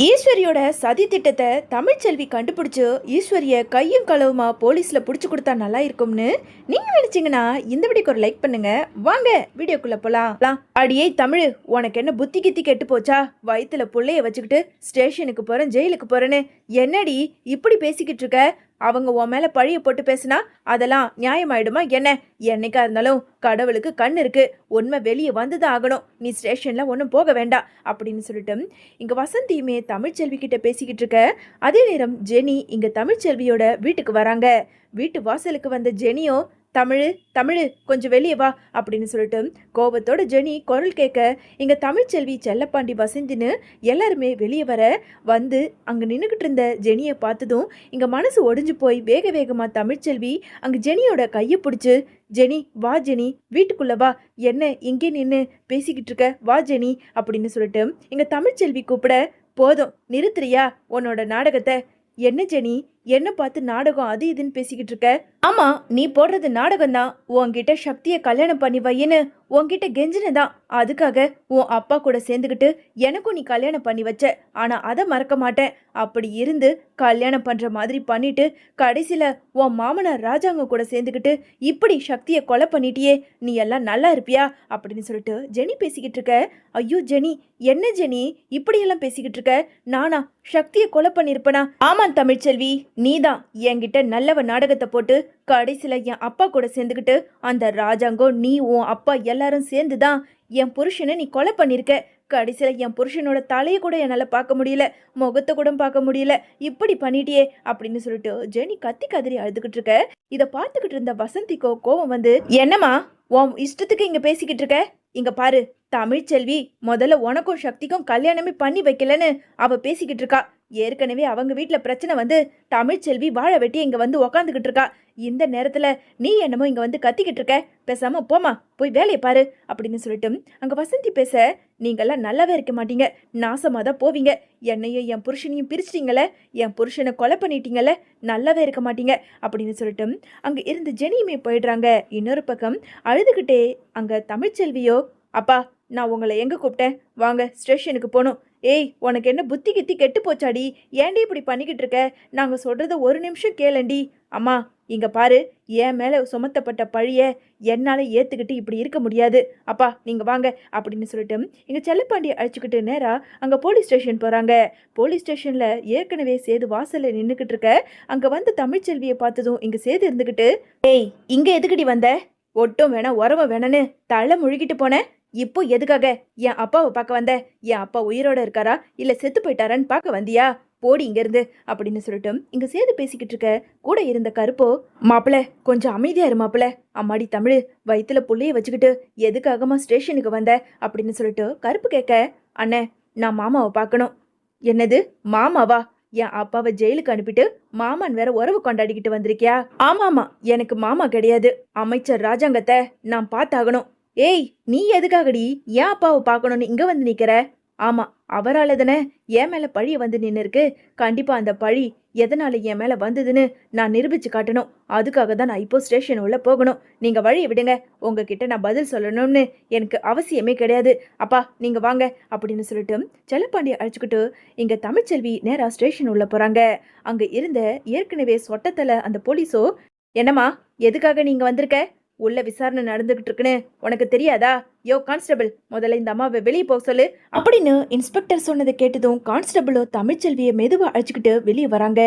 ஈஸ்வரியோட சதி திட்டத்தை தமிழ்ச்செல்வி கண்டுபிடிச்சு ஈஸ்வரிய கையும் களவுமா போலீஸ்ல புடிச்சு கொடுத்தா நல்லா இருக்கும்னு நீங்க நினைச்சீங்கன்னா இந்த வீடியோக்கு ஒரு லைக் பண்ணுங்க. வாங்க வீடியோக்குள்ள போலாம். அடியே தமிழ், உனக்கு என்ன புத்தி கித்தி கெட்டு போச்சா? வயிற்றுல புள்ளைய வச்சுக்கிட்டு ஸ்டேஷனுக்கு போறேன் ஜெயிலுக்கு போறேன்னு என்னடி இப்படி பேசிக்கிட்டு இருக்க? அவங்க உன் மேல பழிய போட்டு பேசினா அதெல்லாம் நியாயமாயிடுமா என்ன? என்னைக்கா இருந்தாலும் கடவுளுக்கு கண் இருக்கு, உண்மை வெளியே வந்துதான் ஆகணும். நீ ஸ்டேஷன்ல ஒன்றும் போக வேண்டாம் அப்படின்னு சொல்லிட்டு இங்க வசந்தியுமே தமிழ்ச்செல்வி கிட்ட பேசிக்கிட்டு இருக்க. அதே நேரம் ஜெனி இங்க தமிழ்ச்செல்வியோட வீட்டுக்கு வராங்க. வீட்டு வாசலுக்கு வந்த ஜெனியோ தமிழ் தமிழ் கொஞ்சம் வெளியே வா அப்படின்னு சொல்லிட்டு கோபத்தோட ஜெனி குரல் கேட்க இங்க தமிழ்ச்செல்வி செல்லப்பாண்டி வசந்தின்னு எல்லாருமே வெளியே வர வந்து அங்க நின்றுக்கிட்டு இருந்த ஜெனியை பார்த்ததும் இங்க மனசு ஒடிஞ்சு போய் வேக வேகமா தமிழ்ச்செல்வி அங்க ஜெனியோட கையை பிடிச்சு ஜெனி வா ஜெனி வீட்டுக்குள்ள வா, என்ன இங்கே நின்று பேசிக்கிட்டு இருக்க, வா ஜெனி அப்படின்னு சொல்லிட்டு இங்க தமிழ்ச்செல்வி கூப்பிட போதும் நிறுத்துறியா உன்னோட நாடகத்தை? என்ன ஜெனி என்ன பார்த்து நாடகம் அது இதுன்னு பேசிக்கிட்டு இருக்க? ஆமா, நீ போடுறது நாடகம் தான். உன்கிட்ட சக்தியை கல்யாணம் பண்ணி வையின்னு உன்கிட்ட கெஞ்சினதான். அதுக்காக உன் அப்பா கூட சேர்ந்துக்கிட்டு எனக்கும் நீ கல்யாணம் பண்ணி வச்ச. ஆனா அதை மறக்க மாட்டேன். அப்படி இருந்து கல்யாணம் பண்ற மாதிரி பண்ணிட்டு கடைசியில உன் மாமனார் ராஜாங்க கூட சேர்ந்துக்கிட்டு இப்படி சக்தியை கொலை பண்ணிட்டியே, நீ எல்லாம் நல்லா இருப்பியா அப்படின்னு சொல்லிட்டு ஜெனி பேசிக்கிட்டு இருக்க. ஐயோ ஜெனி, என்ன ஜெனி இப்படியெல்லாம் பேசிக்கிட்டு இருக்க? நானா சக்தியை கொலை பண்ணிருப்பனா? ஆமாம் தமிழ்ச்செல்வி, நீதான் என்கிட்ட நல்லவ நாடகத்தை போட்டு கடைசியில என் அப்பா கூட சேர்ந்துக்கிட்டு அந்த ராஜாங்கம் நீ உன் அப்பா எல்லாரும் சேர்ந்துதான் என் புருஷனை நீ கொலை பண்ணிருக்க. கடைசியில என் புருஷனோட தலையை கூட என்னால் பார்க்க முடியல, முகத்தை கூட பார்க்க முடியல, இப்படி பண்ணிட்டியே அப்படின்னு சொல்லிட்டு ஜெனி கத்தி கதறி அழுதுகிட்டு இருக்க. இதை பார்த்துக்கிட்டு இருந்த வசந்திக்கோ கோவம் வந்து, என்னம்மா உன் இஷ்டத்துக்கு இங்க பேசிக்கிட்டு இருக்க? இங்க பாரு தமிழ்ச்செல்வி, முதல்ல உனக்கும் சக்திக்கும் கல்யாணமே பண்ணி வைக்கலன்னு அவ பேசிக்கிட்டு இருக்கா. ஏற்கனவே அவங்க வீட்டில் பிரச்சனை வந்து தமிழ்ச்செல்வி வாழை வெட்டி இங்கே வந்து உக்காந்துக்கிட்டு இருக்கா. இந்த நேரத்தில் நீ என்னமோ இங்கே வந்து கத்திக்கிட்டு இருக்க, பேசாம போமா போய் வேலையை பாரு அப்படின்னு சொல்லிட்டு அங்கே வசந்தி பேச, நீங்கள்லாம் நல்லாவே இருக்க மாட்டீங்க, நாசமாக தான் போவீங்க. என்னையும் என் புருஷனையும் பிரிச்சிட்டிங்களே, என் புருஷனை கொலை பண்ணிட்டீங்கல்ல, நல்லாவே இருக்க மாட்டீங்க அப்படின்னு சொல்லிட்டு அங்கே இருந்து ஜெனியுமே போயிடுறாங்க. இன்னொரு பக்கம் அழுதுகிட்டே அங்கே தமிழ்ச்செல்வியோ, அப்பா நான் உங்களை எங்கே கூப்பிட்டேன், வாங்க ஸ்டேஷனுக்கு போகணும். ஏய் உனக்கு என்ன புத்தி கித்தி கெட்டு போச்சாடி, ஏன்டி இப்படி பண்ணிக்கிட்டு இருக்க? நாங்கள் சொல்கிறத ஒரு நிமிஷம் கேளண்டி. அம்மா இங்கே பாரு, என் மேலே சுமத்தப்பட்ட பழிய என்னால் ஏற்றுக்கிட்டு இப்படி இருக்க முடியாது. அப்பா நீங்கள் வாங்க அப்படின்னு சொல்லிட்டு இங்கே செல்லப்பாண்டியை அழைச்சிக்கிட்டு நேராக அங்கே போலீஸ் ஸ்டேஷன் போகிறாங்க. போலீஸ் ஸ்டேஷனில் ஏற்கனவே சேது வாசலில் நின்றுக்கிட்டு இருக்க. அங்கே வந்து தமிழ்ச்செல்வியை பார்த்ததும் இங்கே சேது இருந்துக்கிட்டு, ஏய் இங்கே எதுக்கடி வந்த? ஒட்டும் வேணாம் உறவை வேணான்னு தலை முழுகிட்டு போனேன். இப்போ எதுக்காக என் அப்பாவை பார்க்க வந்த? என் அப்பா உயிரோட இருக்காரா இல்ல செத்து போயிட்டாரான்னு பார்க்க வந்தியா? போடி இங்கிருந்து அப்படின்னு சொல்லிட்டு இங்க சேது பேசிக்கிட்டு இருக்க. கூட இருந்த கருப்போ, மாப்பிள்ள கொஞ்சம் அமைதியா இரு மாப்பிள்ள. அம்மாடி தமிழ், வயிற்றுல புள்ளைய வச்சுக்கிட்டு எதுக்காகமா ஸ்டேஷனுக்கு வந்த அப்படின்னு சொல்லிட்டு கருப்பு கேட்க, அண்ணே நான் மாமாவை பார்க்கணும். என்னது மாமாவா? என் அப்பாவை ஜெயிலுக்கு அனுப்பிட்டு மாமான் வேற உறவு கொண்டாடிக்கிட்டு வந்திருக்கியா? ஆமாமா, எனக்கு மாமா கிடையாது, அமைச்சர் ராஜாங்கத்தை நான் பார்த்தாகணும். ஏய் நீ எதுக்காகடி ஏன் அப்பாவை பார்க்கணும்னு இங்க வந்து நிக்கிற? ஆமா, அவரால் தானே என் மேல பழிய வந்து நின்று இருக்கு. கண்டிப்பா அந்த பழி எதனால என் மேல வந்ததுன்னு நான் நிரூபிச்சு காட்டணும். அதுக்காக தான் நான் இப்போ ஸ்டேஷன் உள்ள போகணும். நீங்க வழியை விடுங்க, உங்ககிட்ட நான் பதில் சொல்லணும்னு எனக்கு அவசியமே கிடையாது. அப்பா நீங்க வாங்க அப்படின்னு சொல்லிட்டு செல்லப்பாண்டியை அழைச்சிக்கிட்டு இங்க தமிழ்ச்செல்வி நேரா ஸ்டேஷன் உள்ள போறாங்க. அங்க இருந்த ஏற்கனவே சொட்டத்தல அந்த போலீஸோ, என்னம்மா எதுக்காக நீங்க வந்திருக்க? உள்ள விசாரணை நடந்துகிட்டு இருக்குன்னு உனக்கு தெரியாதா? யோ கான்ஸ்டபிள், முதல்ல இந்த அம்மாவை வெளியே போக சொல்லு அப்படின்னு இன்ஸ்பெக்டர் சொன்னதை கேட்டதும் கான்ஸ்டபிளோ தமிழ்ச்செல்வியை மெதுவா அழைச்சிக்கிட்டு வெளியே வராங்க.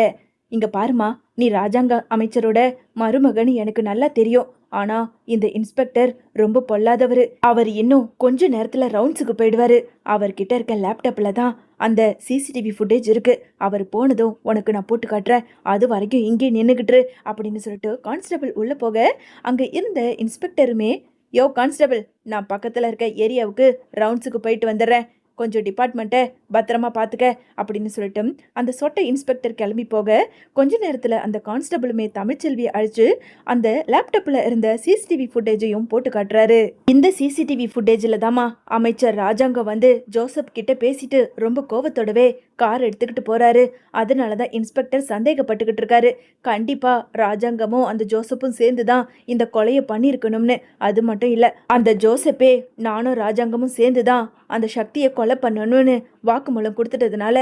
இங்க பாருமா, நீ ராஜாங்க அமைச்சரோட மருமகன் எனக்கு நல்லா தெரியும். ஆனா இந்த இன்ஸ்பெக்டர் ரொம்ப பொல்லாதவர். அவர் இன்னும் கொஞ்ச நேரத்துல ரவுண்ட்ஸுக்கு போயிடுவாரு. அவர்கிட்ட இருக்க லேப்டாப்ல தான் அந்த சிசிடிவி ஃபுட்டேஜ் இருக்கு. அவர் போனதும் உனக்கு நான் போட்டு காட்டுறேன், அது வரைக்கும் இங்கே நின்றுக்கிட்டு அப்படின்னு சொல்லிட்டு கான்ஸ்டபிள் உள்ள போக அங்க இருந்த இன்ஸ்பெக்டருமே, யோ கான்ஸ்டபிள், நான் பக்கத்துல இருக்க ஏரியாவுக்கு ரவுண்ட்ஸுக்கு போயிட்டு வந்துடுறேன், கொஞ்சம் டிபார்ட்மெண்ட்டை பத்திரமா பார்த்துக்க அப்படின்னு சொல்லிட்டு அந்த சொட்டை இன்ஸ்பெக்டர் கிளம்பி போக கொஞ்ச நேரத்தில் அந்த கான்ஸ்டபிளுமே தமிழ்ச்செல்வியை அழைச்சு அந்த லேப்டாப்பில் இருந்த சிசிடிவி ஃபுட்டேஜையும் போட்டு காட்டுறாரு. இந்த சிசிடிவி ஃபுட்டேஜில் தாமா அமைச்சர் ராஜாங்கம் வந்து ஜோசப் கிட்ட பேசிட்டு ரொம்ப கோவத்தோடவே கார் எடுத்துக்கிட்டு போறாரு. அதனால தான் இன்ஸ்பெக்டர் சந்தேகப்பட்டுக்கிட்டு இருக்காரு. கண்டிப்பா ராஜாங்கமும் அந்த ஜோசப்பும் சேர்ந்து தான் இந்த கொலையை பண்ணியிருக்கணும்னு. அது மட்டும் இல்லை, அந்த ஜோசப்பே நானும் ராஜாங்கமும் சேர்ந்து தான் அந்த சக்தியை கொலை பண்ணணும்னு வாக்குமூலம் கொடுத்துட்டதுனால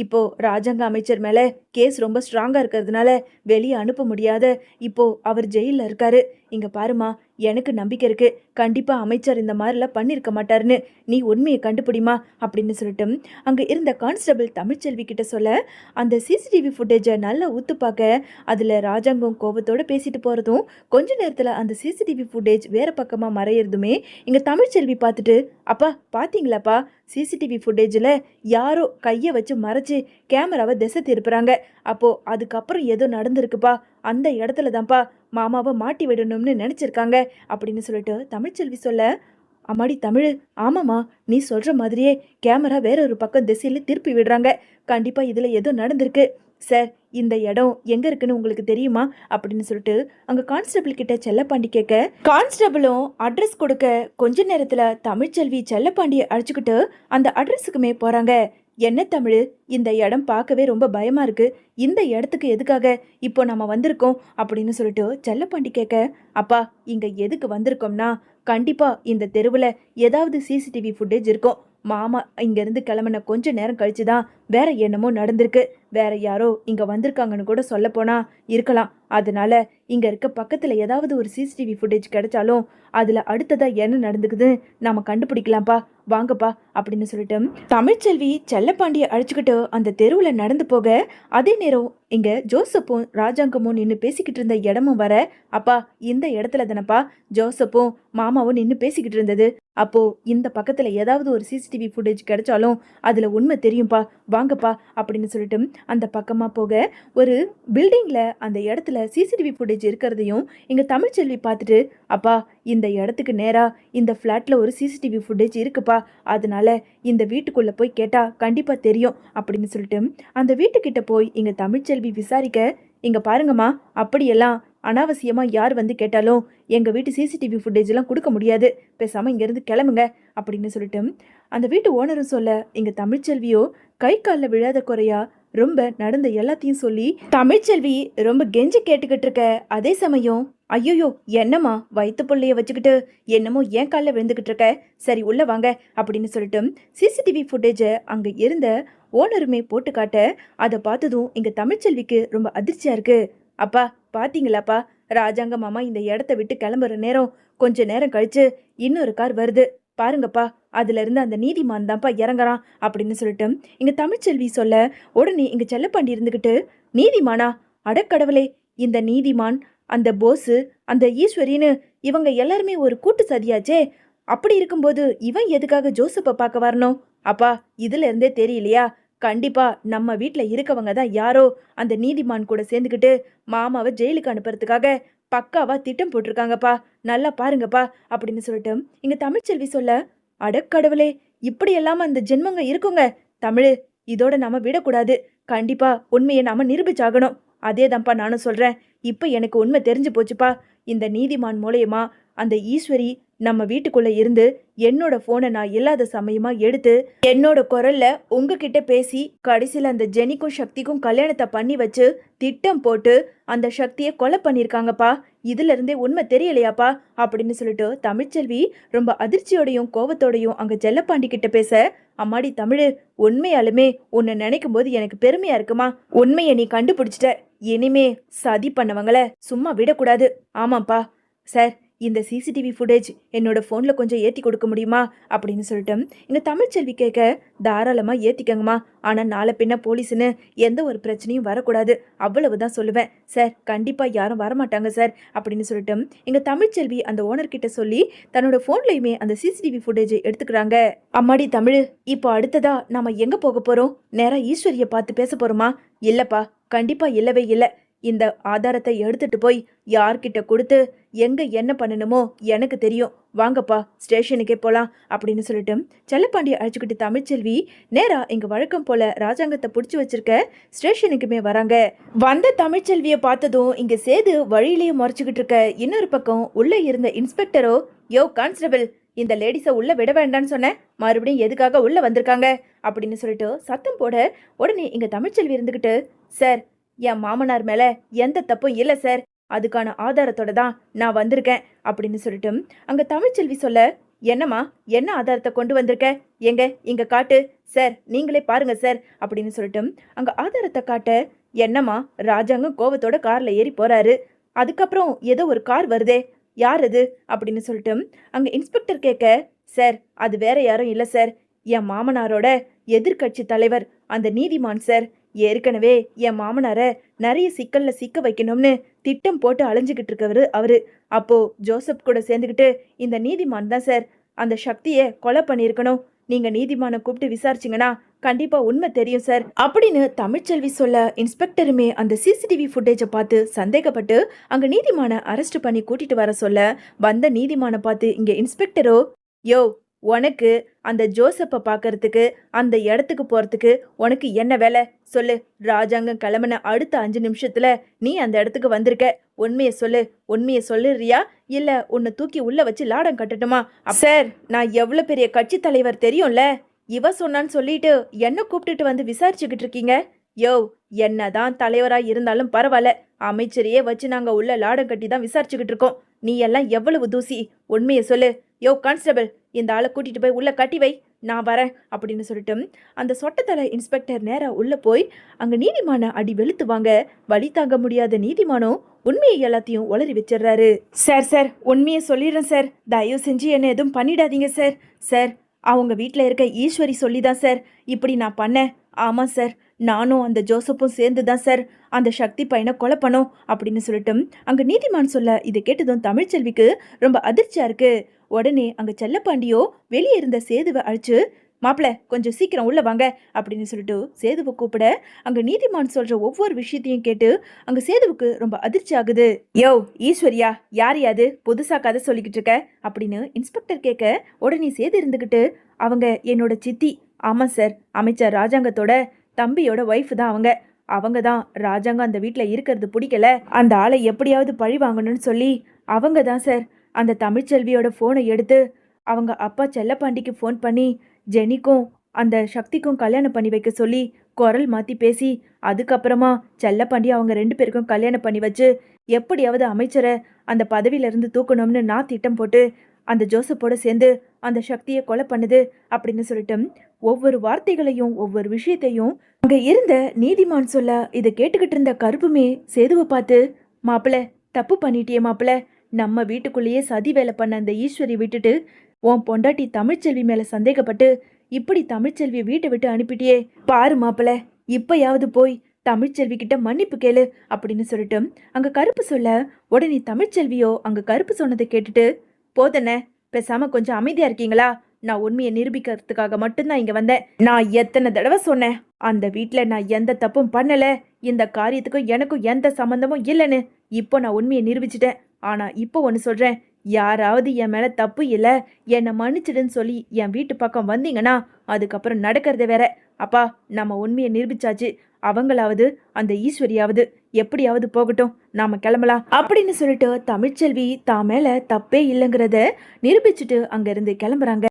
இப்போ ராஜாங்க அமைச்சர் மேல கேஸ் ரொம்ப ஸ்ட்ராங்கா இருக்கிறதுனால வெளியே அனுப்ப முடியாத இப்போ அவர் ஜெயிலில் இருக்காரு. இங்க பாருமா, எனக்கு நம்பிக்கை இருக்கு, கண்டிப்பா அமைச்சர் இந்த மாதிரிலாம் பண்ணியிருக்க மாட்டாருன்னு. நீ உண்மையை கண்டுபிடிமா அப்படின்னு சொல்லிட்டு அங்க இருந்த கான்ஸ்டபிள் தமிழ்ச்செல்வி கிட்ட சொல்ல, அந்த சிசிடிவி ஃபுட்டேஜை நல்லா ஊத்து பார்க்க அதுல ராஜாங்கம் கோபத்தோட பேசிட்டு போறதும், கொஞ்ச நேரத்துல அந்த சிசிடிவி ஃபுட்டேஜ் வேற பக்கமா மறையிறதுமே இங்க தமிழ்ச்செல்வி பார்த்துட்டு, அப்பா பாத்தீங்களாப்பா, சிசிடிவி ஃபுட்டேஜில் யாரோ கையை வச்சு மறைச்சு கேமராவை திசை திருப்புறாங்க. அப்போ அதுக்கப்புறம் ஏதோ நடந்திருக்குப்பா, அந்த இடத்துல தான்ப்பா மாமாவை மாட்டி விடணும்னு நினைச்சிருக்காங்க அப்படின்னு சொல்லிட்டு தமிழ்ச்செல்வி சொல்ல, அம்மாடி தமிழ், ஆமாம்மா, நீ சொல்ற மாதிரியே கேமரா வேற ஒரு பக்கம் திசையில திருப்பி விடுறாங்க. கண்டிப்பா இதுல ஏதோ நடந்திருக்கு. சார், இந்த இடம் எங்க இருக்குன்னு உங்களுக்கு தெரியுமா அப்படின்னு சொல்லிட்டு அங்க கான்ஸ்டபிள் கிட்ட செல்லப்பாண்டி கேட்க, கான்ஸ்டபிளும் அட்ரஸ் கொடுக்க கொஞ்ச நேரத்துல தமிழ்ச்செல்வி செல்லப்பாண்டியை அழைச்சுக்கிட்டு அந்த அட்ரஸுக்குமே போறாங்க. என்ன தமிழ், இந்த இடம் பார்க்கவே ரொம்ப பயமா இருக்கு, இந்த இடத்துக்கு எதுக்காக இப்போ நம்ம வந்திருக்கோம் அப்படின்னு சொல்லிட்டு செல்லப்பாண்டி கேட்க, அப்பா இங்க எதுக்கு வந்திருக்கோம்னா, கண்டிப்பா இந்த தெருவில் ஏதாவது சிசிடிவி ஃபுட்டேஜ் இருக்கும். மாமா இங்கேருந்து கிளம்பின கொஞ்ச நேரம் கழிச்சு தான் வேற என்னமோ நடந்திருக்கு. வேற யாரோ இங்கே வந்திருக்காங்கன்னு கூட சொல்ல போனா இருக்கலாம். அதனால இங்கே இருக்க பக்கத்தில் ஏதாவது ஒரு சிசிடிவி ஃபுட்டேஜ் கிடைச்சாலும் அதில் அடுத்ததாக என்ன நடந்துக்குது நம்ம கண்டுபிடிக்கலாம்ப்பா, வாங்கப்பா அப்படின்னு சொல்லிட்டு தமிழ்ச்செல்வி செல்லப்பாண்டியை அழைச்சிக்கிட்டு அந்த தெருவில் நடந்து போக, அதே நேரம் இங்கே ஜோசப்பும் ராஜாங்கமும் நின்று பேசிக்கிட்டு இருந்த இடமும் வர, அப்பா இந்த இடத்துல தானப்பா ஜோசப்பும் மாமாவும் நின்று பேசிக்கிட்டு இருந்தது. அப்போ இந்த பக்கத்துல ஏதாவது ஒரு சிசிடிவி ஃபுட்டேஜ் கிடைச்சாலும் அதுல உண்மை தெரியும்பா, வாங்கப்பா அப்படின்னு சொல்லிட்டு அந்த பக்கமா போக, ஒரு பில்டிங்ல அந்த இடத்துல சிசிடிவி ஃபுட்டேஜ் இருக்கிறதையும் இங்க தமிழ்ச்செல்வி பார்த்துட்டு, அப்பா இந்த இடத்துக்கு நேரா இந்த ஃப்ளாட்ல ஒரு சிசிடிவி ஃபுட்டேஜ் இருக்குப்பா, அதனால இந்த வீட்டுக்குள்ள போய் கேட்டா கண்டிப்பா தெரியும் அப்படின்னு சொல்லிட்டு அந்த வீட்டுக்கிட்ட போய் இங்க தமிழ்ச்செல்வி விசாரிக்க, இங்க பாருங்கம்மா, அப்படியெல்லாம் அனாவசியமா யார் வந்து கேட்டாலும் எங்க வீட்டு சிசிடிவி ஃபுட்டேஜ் எல்லாம் கொடுக்க முடியாது, பேசாம இங்கிருந்து கிளம்புங்க அப்படின்னு சொல்லிட்டு அந்த வீட்டு ஓனரும் சொல்ல, இங்க தமிழ்ச்செல்வியோ கை காலில் விழாத குறையா ரொம்ப நடந்த எல்லாத்தையும் சொல்லி தமிழ்ச்செல்வி ரொம்ப கெஞ்சி கேட்டுக்கிட்டு இருக்க, அதே சமயம் ஐயோயோ என்னம்மா வயிற்று பிள்ளைய வச்சுக்கிட்டு என்னமோ ஏன் காலில் விழுந்துக்கிட்டு இருக்க, சரி உள்ள வாங்க அப்படின்னு சொல்லிட்டு சிசிடிவி ஃபுட்டேஜை அங்க இருந்த ஓனருமே போட்டு காட்ட, அதை பார்த்ததும் இங்க தமிழ்ச்செல்விக்கு ரொம்ப அதிர்ச்சியா இருக்கு. அப்பா பாத்தீங்களாப்பா, ராஜாங்க மாமா இந்த இடத்த விட்டு கிளம்புற நேரம் கொஞ்ச நேரம் கழிச்சு இன்னொரு கார் வருது பாருங்கப்பா, அதுல இருந்து அந்த நீதிமான் தான்ப்பா இறங்குறான் அப்படின்னு சொல்லிட்டு இங்க தமிழ்ச்செல்வி சொல்ல, உடனே இங்க செல்லப்பாண்டி இருந்துகிட்டு, நீதிமானா, அடக்கடவுளே, இந்த நீதிமான், அந்த போஸு, அந்த ஈஸ்வரின்னு இவங்க எல்லாருமே ஒரு கூட்டு சதியாச்சே. அப்படி இருக்கும்போது இவன் எதுக்காக ஜோசப்பை பார்க்க வரணும்? அப்பா இதுல இருந்தே தெரியலையா, கண்டிப்பா நம்ம வீட்ல இருக்கவங்க தான் யாரோ அந்த நீதிமான் கூட சேர்ந்துக்கிட்டு மாமாவை ஜெயிலுக்கு அனுப்புறதுக்காக பக்காவா திட்டம் போட்டிருக்காங்கப்பா, நல்லா பாருங்கப்பா அப்படின்னு சொல்லிட்டு இங்க தமிழ்ச்செல்வி சொல்ல, அடக்கடவுளே, இப்படி எல்லாம் அந்த ஜென்மங்க இருக்குங்க. தமிழ், இதோட நாம விடக்கூடாது, கண்டிப்பா உண்மையை நாம நிரூபிச்சாகணும். அதே தான்ப்பா நானும் சொல்றேன். இப்ப எனக்கு உண்மை தெரிஞ்சு போச்சுப்பா. இந்த நீதிமான் மூலயமா அந்த ஈஸ்வரி நம்ம வீட்டுக்குள்ள இருந்து என்னோட போனை நான் இல்லாத சமயமா எடுத்து என்னோட குரல்ல உங்ககிட்ட பேசி கடைசியில் அந்த ஜெனிக்கும் சக்திக்கும் கல்யாணத்தை பண்ணி வச்சு திட்டம் போட்டு அந்த சக்தியை கொலை பண்ணியிருக்காங்கப்பா. இதுல இருந்தே உண்மை தெரியலையாப்பா அப்படின்னு சொல்லிட்டு தமிழ்ச்செல்வி ரொம்ப அதிர்ச்சியோடையும் கோவத்தோடையும் அங்க செல்லப்பாண்டி கிட்ட பேச, அம்மாடி தமிழ், உண்மையாலுமே உன்னை நினைக்கும் போது எனக்கு பெருமையா இருக்குமா. உண்மையை நீ கண்டுபிடிச்சிட்ட, இனிமே சதி பண்ணவங்கள சும்மா விடக்கூடாது. ஆமாப்பா சார், இந்த சிசிடிவி ஃபுட்டேஜ் என்னோட ஃபோனில் கொஞ்சம் ஏற்றி கொடுக்க முடியுமா அப்படின்னு சொல்லிட்டு இங்கே தமிழ்ச்செல்வி கேட்க, தாராளமாக ஏற்றிக்கங்கம்மா, ஆனால் நாளை பின்ன போலீஸுன்னு எந்த ஒரு பிரச்சனையும் வரக்கூடாது, அவ்வளவு தான் சொல்லுவேன் சார். கண்டிப்பாக யாரும் வரமாட்டாங்க சார் அப்படின்னு சொல்லிட்டு இங்கே தமிழ்ச்செல்வி அந்த ஓனர்கிட்ட சொல்லி தன்னோட ஃபோன்லையுமே அந்த சிசிடிவி ஃபுட்டேஜை எடுத்துக்கிறாங்க. அம்மாடி தமிழ், இப்போ அடுத்ததா நம்ம எங்கே போக போகிறோம்? நேராக ஈஸ்வரியை பார்த்து பேச போகிறோமா? இல்லைப்பா, கண்டிப்பாக இல்லவே இல்லை. இந்த ஆதாரத்தை எடுத்துட்டு போய் யார்கிட்ட கொடுத்து எங்க என்ன பண்ணணுமோ எனக்கு தெரியும், வாங்கப்பா ஸ்டேஷனுக்கே போலாம் அப்படின்னு சொல்லிட்டு செல்லப்பாண்டியை அழைச்சிக்கிட்டு தமிழ்ச்செல்வி நேரா இங்க வழக்கம் போல ராஜாங்கத்தை பிடிச்சி வச்சிருக்க ஸ்டேஷனுக்குமே வராங்க. வந்த தமிழ்ச்செல்வியை பார்த்ததும் இங்க சேது வழியிலேயே முறைச்சிக்கிட்டு இருக்க, இன்னொரு பக்கம் உள்ள இருந்த இன்ஸ்பெக்டரோ, யோ கான்ஸ்டபிள், இந்த லேடிஸை உள்ள விட வேண்டான்னு சொன்ன, மறுபடியும் எதுக்காக உள்ள வந்திருக்காங்க அப்படின்னு சொல்லிட்டு சத்தம் போட, உடனே இங்க தமிழ்ச்செல்வி இருந்துகிட்டு, சார், என் மாமனார் மேல எந்த தப்பும் இல்லை சார், அதுக்கான ஆதாரத்தோட தான் நான் வந்திருக்கேன் அப்படின்னு சொல்லிட்டு அங்க தமிழ்ச்செல்வி சொல்ல, என்னம்மா, என்ன ஆதாரத்தை கொண்டு வந்திருக்க? எங்க இங்க காட்டு. சார் நீங்களே பாருங்க சார் அப்படின்னு சொல்லிட்டு அங்க ஆதாரத்தை காட்ட, என்னம்மா, ராஜாங்கம் கோவத்தோட கார்ல ஏறி போறாரு. அதுக்கப்புறம் ஏதோ ஒரு கார் வருதே, யார் அது அப்படின்னு சொல்லிட்டு அங்க இன்ஸ்பெக்டர் கேட்க, சார் அது வேற யாரும் இல்ல சார், என் மாமனாரோட எதிர்க்கட்சி தலைவர் அந்த நீதிமான் சார். ஏற்கனவே என் மாமனார நிறைய சிக்கல்ல சிக்க வைக்கணும்னு திட்டம் போட்டு அலைஞ்சுக்கிட்டு இருக்கவரு அவரு. அப்போ ஜோசப் கூட சேர்ந்துக்கிட்டு இந்த நீதிமான் தான் சார் அந்த சக்தியை கொலை பண்ணியிருக்கணும். நீங்க நீதிமானை கூப்பிட்டு விசாரிச்சிங்கன்னா கண்டிப்பா உண்மை தெரியும் சார் அப்படின்னு தமிழ்ச்செல்வி சொல்ல, இன்ஸ்பெக்டருமே அந்த சிசிடிவி ஃபுட்டேஜை பார்த்து சந்தேகப்பட்டு அங்க நீதிமான அரெஸ்ட் பண்ணி கூட்டிட்டு வர சொல்ல, வந்த நீதிமான பார்த்து இங்க இன்ஸ்பெக்டரோ, யோ உனக்கு அந்த ஜோசப்பை பார்க்கறதுக்கு அந்த இடத்துக்கு போறதுக்கு உனக்கு என்ன வேலை சொல்லு. ராஜாங்கம் கிளம்புன அடுத்த 5 நிமிஷத்துல நீ அந்த இடத்துக்கு வந்திருக்க. உண்மையை சொல்லு, உண்மையை சொல்லுறியா இல்ல உன்னை தூக்கி உள்ள வச்சு லாடம் கட்டட்டுமா? சார் நான் எவ்வளவு பெரிய கட்சி தலைவர் தெரியும்ல, இவ சொன்னான்னு சொல்லிட்டு என்ன கூப்பிட்டுட்டு வந்து விசாரிச்சுக்கிட்டு இருக்கீங்க? யோ, என்னதான் தலைவரா இருந்தாலும் பரவாயில்ல, அமைச்சரையே வச்சு நாங்க உள்ள லாடம் கட்டி தான் விசாரிச்சுக்கிட்டு இருக்கோம். நீ எல்லாம் எவ்வளவு தூசி, உண்மையை சொல்லு. யோ கான்ஸ்டபிள், இந்த ஆளை கூட்டிட்டு போய் உள்ள கட்டி வை, நான் வரேன் அப்படின்னு சொல்லிட்டு அந்த சொட்டத்தலை இன்ஸ்பெக்டர் நேரா உள்ள போய் அங்க நீதிமான அடி வெளுத்துவாங்க. வழி தாங்க முடியாத நீதிமானோ உண்மையை எல்லாத்தையும் உளறி வச்சிடுறாரு. சார் சார் உண்மையை சொல்லிடுறேன் சார், தயவு செஞ்சு என்ன எதுவும் பண்ணிடாதீங்க சார். சார் அவங்க வீட்டில் இருக்க ஈஸ்வரி சொல்லிதான் சார் இப்படி நான் பண்ணேன். ஆமாம் சார், நானும் அந்த ஜோசப்பும் சேர்ந்து தான் சார் அந்த சக்தி பையனை கொலை பண்ணோம் அப்படின்னு சொல்லிட்டு அங்க நீதிமான் சொல்ல, இதை கேட்டதும் தமிழ்ச்செல்விக்கு ரொம்ப அதிர்ச்சியா இருக்கு. உடனே அங்க செல்லப்பாண்டியோ வெளியே இருந்த சேதுவை அழைச்சு, மாப்பிள்ள கொஞ்சம் சீக்கிரம் உள்ள வாங்க அப்படின்னு சொல்லிட்டு சேதுவை கூப்பிட, அங்க நீதிமான் சொல்ற ஒவ்வொரு விஷயத்தையும் கேட்டு அங்க சேதுவுக்கு ரொம்ப அதிர்ச்சி ஆகுது. யோ ஈஸ்வரியா, யார் யாது புதுசா கதை சொல்லிக்கிட்டு இருக்க அப்படின்னு இன்ஸ்பெக்டர் கேட்க, உடனே சேது இருந்துகிட்டு, அவங்க என்னோட சித்தி. ஆமா சார், அமைச்சர் ராஜாங்கத்தோட தம்பியோட ஒய்ஃப் தான் அவங்க. அவங்க தான் ராஜாங்கம் அந்த வீட்டில் இருக்கிறது பிடிக்கல, அந்த ஆளை எப்படியாவது பழி வாங்கணும்னு சொல்லி அவங்க தான் சார் அந்த தமிழ்ச்செல்வியோட ஃபோனை எடுத்து அவங்க அப்பா செல்லப்பாண்டிக்கு ஃபோன் பண்ணி ஜெனிக்கும் அந்த சக்திக்கும் கல்யாணம் பண்ணி வைக்க சொல்லி குரல் மாற்றி பேசி, அதுக்கப்புறமா செல்லப்பாண்டி அவங்க 2 பேருக்கும் கல்யாணம் பண்ணி வச்சு எப்படியாவது அமைச்சரை அந்த பதவியிலிருந்து தூக்கணும்னு நான் திட்டம் போட்டு அந்த ஜோசப்போட சேர்ந்து அந்த சக்தியை கொலை பண்ணுது அப்படின்னு சொல்லிட்டு ஒவ்வொரு வார்த்தைகளையும் ஒவ்வொரு விஷயத்தையும் அங்க இருந்த நீதிமான் சொல்ல, இதை கேட்டுக்கிட்டு இருந்த கருப்புமே சேதுவை பார்த்து, மாப்பிள்ள தப்பு பண்ணிட்டியே மாப்பிள்ள, நம்ம வீட்டுக்குள்ளேயே சதி வேலை பண்ண அந்த ஈஸ்வரி விட்டுட்டு உன் பொண்டாட்டி தமிழ்ச்செல்வி மேல சந்தேகப்பட்டு இப்படி தமிழ்ச்செல்வியை வீட்டை விட்டு அனுப்பிட்டியே. பாரு மாப்பிள்ள, இப்பயாவது போய் தமிழ்ச்செல்வி கிட்ட மன்னிப்பு கேளு அப்படின்னு சொல்லிட்டு அங்க கருப்பு சொல்ல, உடனே தமிழ்ச்செல்வியோ அங்க கருப்பு சொன்னதை கேட்டுட்டு, போதனே பேசாம கொஞ்சம் அமைதியா இருக்கீங்களா? நான் உண்மையை நிரூபிக்கிறதுக்காக மட்டும்தான் இங்க வந்தேன். நான் எத்தனை தடவை சொன்னேன், அந்த வீட்டில் நான் எந்த தப்பும் பண்ணல, இந்த காரியத்துக்கும் எனக்கும் எந்த சம்மந்தமும் இல்லைன்னு. இப்போ நான் உண்மையை நிரூபிச்சிட்டேன். ஆனா இப்போ ஒன்று சொல்றேன், யாராவது என் மேல தப்பு இல்லை என்னை மன்னிச்சிடுன்னு சொல்லி என் வீட்டு பக்கம் வந்தீங்கன்னா அதுக்கப்புறம் நடக்கிறதே வேற. அப்பா, நம்ம உண்மையை நிரூபிச்சாச்சு, அவங்களாவது அந்த ஈஸ்வரியாவது எப்படியாவது போகட்டும், நாம கிளம்பலாம் அப்படின்னு சொல்லிட்டு தமிழ்ச்செல்வி தான் மேல தப்பே இல்லைங்கிறத நிரூபிச்சுட்டு அங்க இருந்து கிளம்புறாங்க.